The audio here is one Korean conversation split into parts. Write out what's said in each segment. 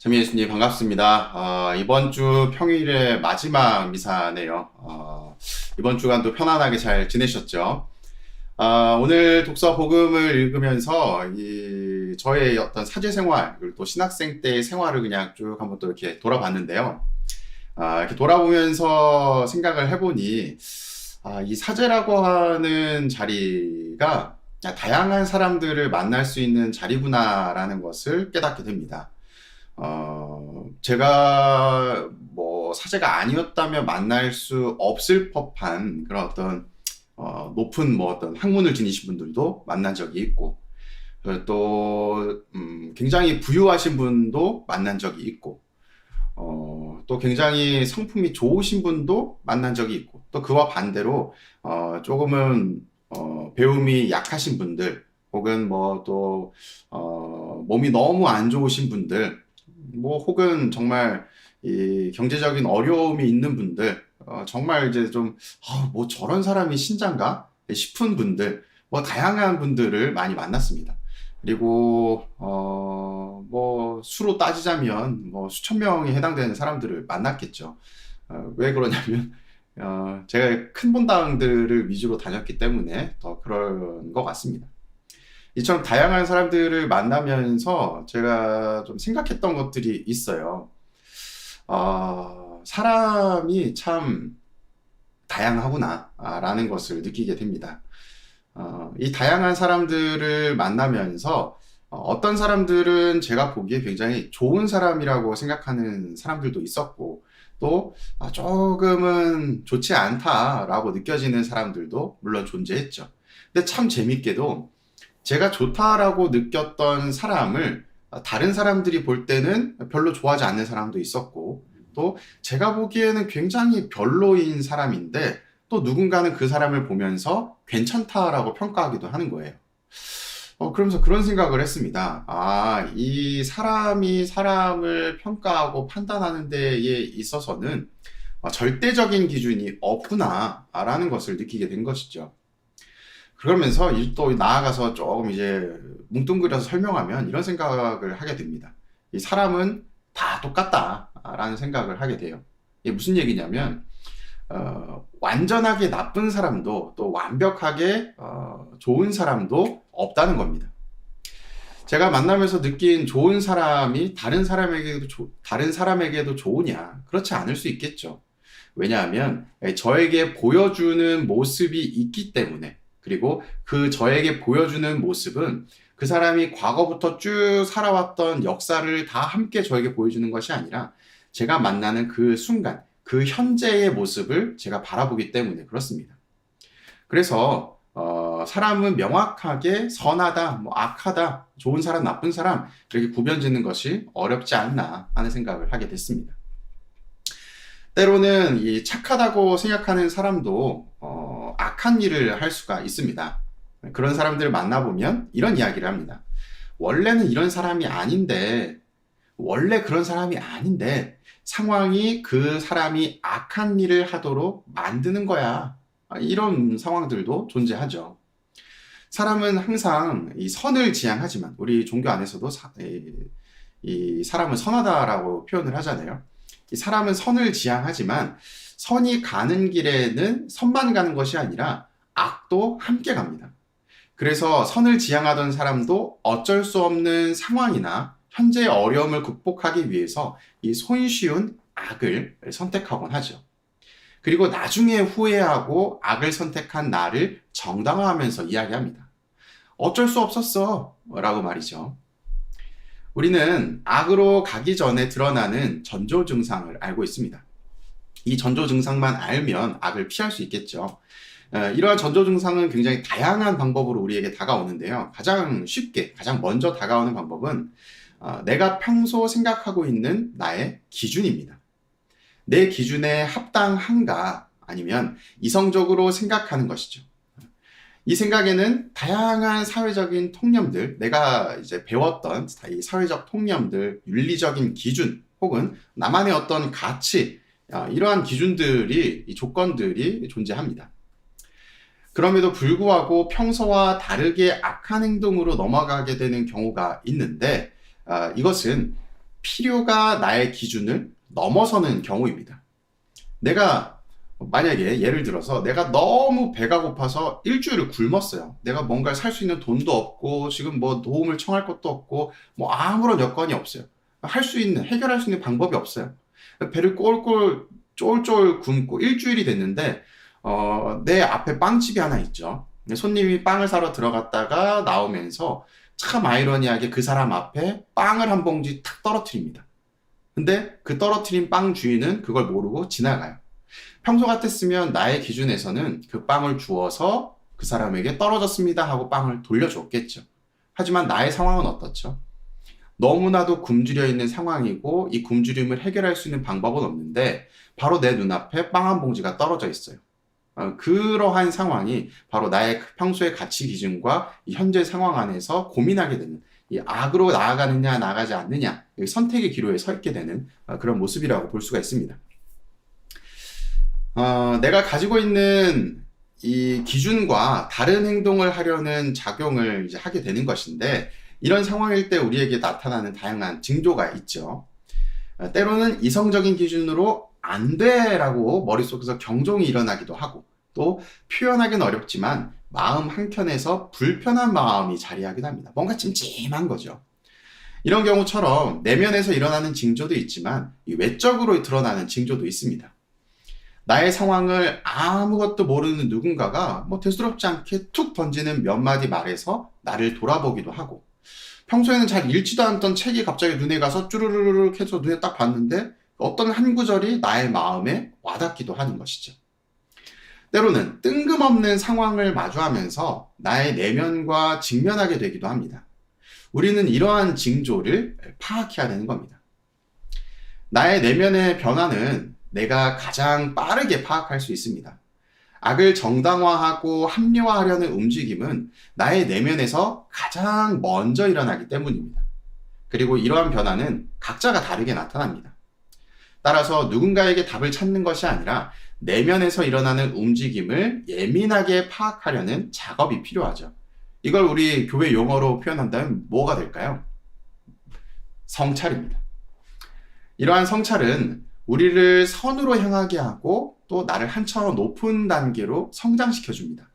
재미 예수님 반갑습니다. 이번 주 평일의 마지막 미사네요. 이번 주간도 편안하게 잘 지내셨죠? 오늘 독서 복음을 읽으면서 저의 어떤 사제 생활, 그리고 또 신학생 때의 생활을 그냥 쭉 한번 또 이렇게 돌아봤는데요. 이렇게 돌아보면서 생각을 해보니, 이 사제라고 하는 자리가 다양한 사람들을 만날 수 있는 자리구나라는 것을 깨닫게 됩니다. 제가 뭐 사제가 아니었다면 만날 수 없을 법한 그런 어떤 높은 뭐 어떤 학문을 지니신 분들도 만난 적이 있고, 그리고 또 굉장히 부유하신 분도 만난 적이 있고, 또 굉장히 성품이 좋으신 분도 만난 적이 있고, 또 그와 반대로 조금은 배움이 약하신 분들, 혹은 뭐 또 몸이 너무 안 좋으신 분들, 뭐 혹은 정말 이 경제적인 어려움이 있는 분들, 정말 이제 좀 뭐 저런 사람이 신자인가 싶은 분들, 뭐 다양한 분들을 많이 만났습니다. 그리고 뭐 수로 따지자면 뭐 수천 명이 해당되는 사람들을 만났겠죠. 왜 그러냐면 제가 큰 본당들을 위주로 다녔기 때문에 더 그런 것 같습니다. 이처럼 다양한 사람들을 만나면서 제가 좀 생각했던 것들이 있어요. 사람이 참 다양하구나, 라는 것을 느끼게 됩니다. 이 다양한 사람들을 만나면서 어떤 사람들은 제가 보기에 굉장히 좋은 사람이라고 생각하는 사람들도 있었고, 또 조금은 좋지 않다라고 느껴지는 사람들도 물론 존재했죠. 근데 참 재밌게도 제가 좋다라고 느꼈던 사람을 다른 사람들이 볼 때는 별로 좋아하지 않는 사람도 있었고, 또 제가 보기에는 굉장히 별로인 사람인데 또 누군가는 그 사람을 보면서 괜찮다라고 평가하기도 하는 거예요. 그러면서 그런 생각을 했습니다. 이 사람이 사람을 평가하고 판단하는 데에 있어서는 절대적인 기준이 없구나라는 것을 느끼게 된 것이죠. 그러면서 또 나아가서 조금 이제 뭉뚱그려서 설명하면 이런 생각을 하게 됩니다. 이 사람은 다 똑같다라는 생각을 하게 돼요. 이게 무슨 얘기냐면, 완전하게 나쁜 사람도 또 완벽하게 좋은 사람도 없다는 겁니다. 제가 만나면서 느낀 좋은 사람이 다른 사람에게도 좋으냐? 그렇지 않을 수 있겠죠. 왜냐하면 저에게 보여주는 모습이 있기 때문에, 그리고 그 저에게 보여주는 모습은 그 사람이 과거부터 쭉 살아왔던 역사를 다 함께 저에게 보여주는 것이 아니라 제가 만나는 그 순간, 그 현재의 모습을 제가 바라보기 때문에 그렇습니다. 그래서 사람은 명확하게 선하다, 뭐 악하다, 좋은 사람, 나쁜 사람 이렇게 구별짓는 것이 어렵지 않나 하는 생각을 하게 됐습니다. 때로는 이 착하다고 생각하는 사람도 악한 일을 할 수가 있습니다. 그런 사람들을 만나보면 이런 이야기를 합니다. 원래는 이런 사람이 아닌데, 원래 그런 사람이 아닌데 상황이 그 사람이 악한 일을 하도록 만드는 거야. 이런 상황들도 존재하죠. 사람은 항상 이 선을 지향하지만, 우리 종교 안에서도 이 사람은 선하다라고 표현을 하잖아요. 이 사람은 선을 지향하지만 선이 가는 길에는 선만 가는 것이 아니라 악도 함께 갑니다. 그래서 선을 지향하던 사람도 어쩔 수 없는 상황이나 현재의 어려움을 극복하기 위해서 이 손쉬운 악을 선택하곤 하죠. 그리고 나중에 후회하고 악을 선택한 나를 정당화하면서 이야기합니다. 어쩔 수 없었어 라고 말이죠. 우리는 악으로 가기 전에 드러나는 전조 증상을 알고 있습니다. 이 전조 증상만 알면 악을 피할 수 있겠죠. 이러한 전조 증상은 굉장히 다양한 방법으로 우리에게 다가오는데요. 가장 쉽게, 가장 먼저 다가오는 방법은 내가 평소 생각하고 있는 나의 기준입니다. 내 기준에 합당한가, 아니면 이성적으로 생각하는 것이죠. 이 생각에는 다양한 사회적인 통념들, 내가 이제 배웠던 이 사회적 통념들, 윤리적인 기준, 혹은 나만의 어떤 가치, 이러한 기준들이, 이 조건들이 존재합니다. 그럼에도 불구하고 평소와 다르게 악한 행동으로 넘어가게 되는 경우가 있는데, 이것은 필요가 나의 기준을 넘어서는 경우입니다. 내가 만약에 예를 들어서 내가 너무 배가 고파서 일주일을 굶었어요. 내가 뭔가를 살 수 있는 돈도 없고 지금 뭐 도움을 청할 것도 없고 뭐 아무런 여건이 없어요. 해결할 수 있는 방법이 없어요. 배를 꼴꼴 쫄쫄 굶고 일주일이 됐는데 내 앞에 빵집이 하나 있죠. 손님이 빵을 사러 들어갔다가 나오면서 참 아이러니하게 그 사람 앞에 빵을 한 봉지 탁 떨어뜨립니다. 근데 그 떨어뜨린 빵 주인은 그걸 모르고 지나가요. 평소 같았으면 나의 기준에서는 그 빵을 주어서 그 사람에게 떨어졌습니다 하고 빵을 돌려줬겠죠. 하지만 나의 상황은 어떻죠? 너무나도 굶주려 있는 상황이고 이 굶주림을 해결할 수 있는 방법은 없는데 바로 내 눈앞에 빵 한 봉지가 떨어져 있어요. 그러한 상황이 바로 나의 평소의 가치 기준과 이 현재 상황 안에서 고민하게 되는, 이 악으로 나아가느냐 나아가지 않느냐 선택의 기로에 서 있게 되는 그런 모습이라고 볼 수가 있습니다. 내가 가지고 있는 이 기준과 다른 행동을 하려는 작용을 이제 하게 되는 것인데, 이런 상황일 때 우리에게 나타나는 다양한 징조가 있죠. 때로는 이성적인 기준으로 안 돼라고 머릿속에서 경종이 일어나기도 하고, 또 표현하기는 어렵지만 마음 한켠에서 불편한 마음이 자리하기도 합니다. 뭔가 찜찜한 거죠. 이런 경우처럼 내면에서 일어나는 징조도 있지만 외적으로 드러나는 징조도 있습니다. 나의 상황을 아무것도 모르는 누군가가 대수롭지 않게 툭 던지는 몇 마디 말에서 나를 돌아보기도 하고, 평소에는 잘 읽지도 않던 책이 갑자기 눈에 가서 쭈르르륵 해서 눈에 딱 봤는데 어떤 한 구절이 나의 마음에 와닿기도 하는 것이죠. 때로는 뜬금없는 상황을 마주하면서 나의 내면과 직면하게 되기도 합니다. 우리는 이러한 징조를 파악해야 되는 겁니다. 나의 내면의 변화는 내가 가장 빠르게 파악할 수 있습니다. 악을 정당화하고 합리화하려는 움직임은 나의 내면에서 가장 먼저 일어나기 때문입니다. 그리고 이러한 변화는 각자가 다르게 나타납니다. 따라서 누군가에게 답을 찾는 것이 아니라 내면에서 일어나는 움직임을 예민하게 파악하려는 작업이 필요하죠. 이걸 우리 교회 용어로 표현한다면 뭐가 될까요? 성찰입니다. 이러한 성찰은 우리를 선으로 향하게 하고 또 나를 한차원 높은 단계로 성장시켜 줍니다.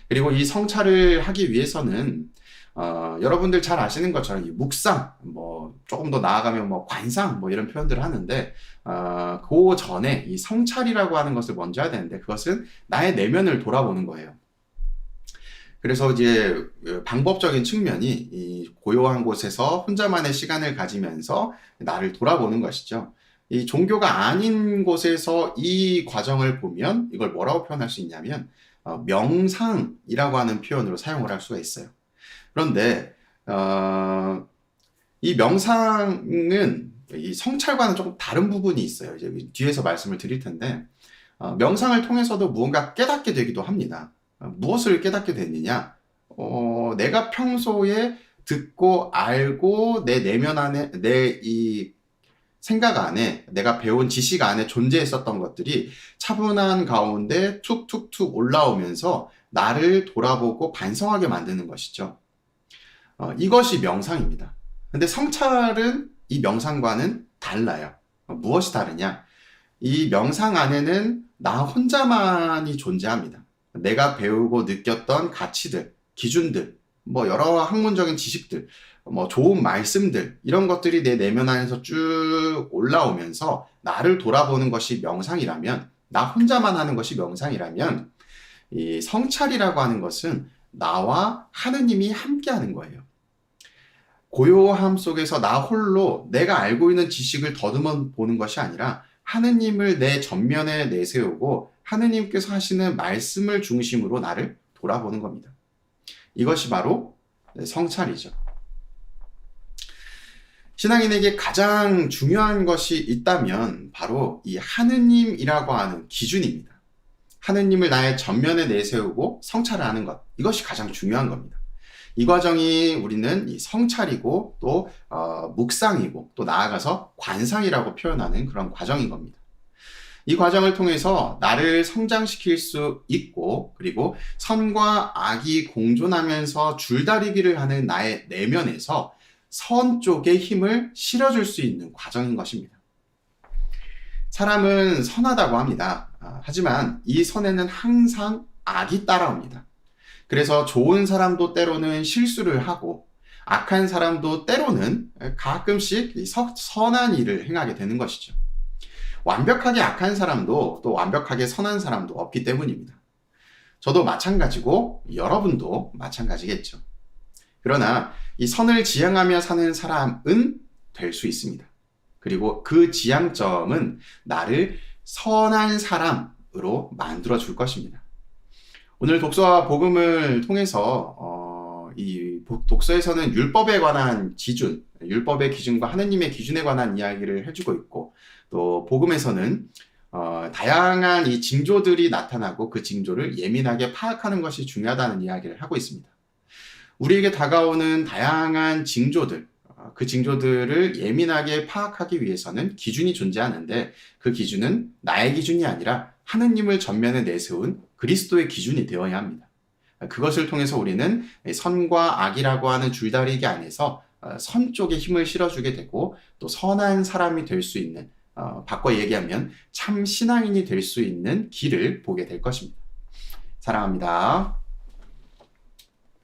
그리고 이 성찰을 하기 위해서는 여러분들 잘 아시는 것처럼 이 묵상, 조금 더 나아가면 관상 이런 표현들을 하는데, 그 전에 이 성찰이라고 하는 것을 먼저 해야 되는데, 그것은 나의 내면을 돌아보는 거예요. 그래서 이제 방법적인 측면이 이 고요한 곳에서 혼자만의 시간을 가지면서 나를 돌아보는 것이죠. 이 종교가 아닌 곳에서 이 과정을 보면 이걸 뭐라고 표현할 수 있냐면 명상이라고 하는 표현으로 사용을 할 수가 있어요. 그런데 이 명상은 이 성찰과는 조금 다른 부분이 있어요. 이제 뒤에서 말씀을 드릴 텐데, 명상을 통해서도 무언가 깨닫게 되기도 합니다. 무엇을 깨닫게 되느냐? 내가 평소에 듣고 알고 내 내면 안에, 내 이 생각 안에, 내가 배운 지식 안에 존재했었던 것들이 차분한 가운데 툭툭툭 올라오면서 나를 돌아보고 반성하게 만드는 것이죠. 이것이 명상입니다. 근데 성찰은 이 명상과는 달라요. 무엇이 다르냐? 이 명상 안에는 나 혼자만이 존재합니다. 내가 배우고 느꼈던 가치들, 기준들, 여러 학문적인 지식들, 좋은 말씀들, 이런 것들이 내 내면 안에서 쭉 올라오면서 나를 돌아보는 것이 명상이라면, 나 혼자만 하는 것이 명상이라면, 이 성찰이라고 하는 것은 나와 하느님이 함께 하는 거예요. 고요함 속에서 나 홀로 내가 알고 있는 지식을 더듬어 보는 것이 아니라 하느님을 내 전면에 내세우고 하느님께서 하시는 말씀을 중심으로 나를 돌아보는 겁니다. 이것이 바로 성찰이죠. 신앙인에게 가장 중요한 것이 있다면 바로 이 하느님이라고 하는 기준입니다. 하느님을 나의 전면에 내세우고 성찰을 하는 것, 이것이 가장 중요한 겁니다. 이 과정이 우리는 이 성찰이고 또 묵상이고 또 나아가서 관상이라고 표현하는 그런 과정인 겁니다. 이 과정을 통해서 나를 성장시킬 수 있고, 그리고 선과 악이 공존하면서 줄다리기를 하는 나의 내면에서 선 쪽에 힘을 실어줄 수 있는 과정인 것입니다. 사람은 선하다고 합니다. 하지만 이 선에는 항상 악이 따라옵니다. 그래서 좋은 사람도 때로는 실수를 하고 악한 사람도 때로는 가끔씩 선한 일을 행하게 되는 것이죠. 완벽하게 악한 사람도 또 완벽하게 선한 사람도 없기 때문입니다. 저도 마찬가지고 여러분도 마찬가지겠죠. 그러나 이 선을 지향하며 사는 사람은 될 수 있습니다. 그리고 그 지향점은 나를 선한 사람으로 만들어 줄 것입니다. 오늘 독서와 복음을 통해서 이 독서에서는 율법에 관한 기준, 율법의 기준과 하느님의 기준에 관한 이야기를 해주고 있고, 또 복음에서는 다양한 이 징조들이 나타나고 그 징조를 예민하게 파악하는 것이 중요하다는 이야기를 하고 있습니다. 우리에게 다가오는 다양한 징조들, 그 징조들을 예민하게 파악하기 위해서는 기준이 존재하는데, 그 기준은 나의 기준이 아니라 하느님을 전면에 내세운 그리스도의 기준이 되어야 합니다. 그것을 통해서 우리는 선과 악이라고 하는 줄다리기 안에서 선 쪽에 힘을 실어주게 되고, 또 선한 사람이 될 수 있는, 바꿔 얘기하면 참 신앙인이 될 수 있는 길을 보게 될 것입니다. 사랑합니다.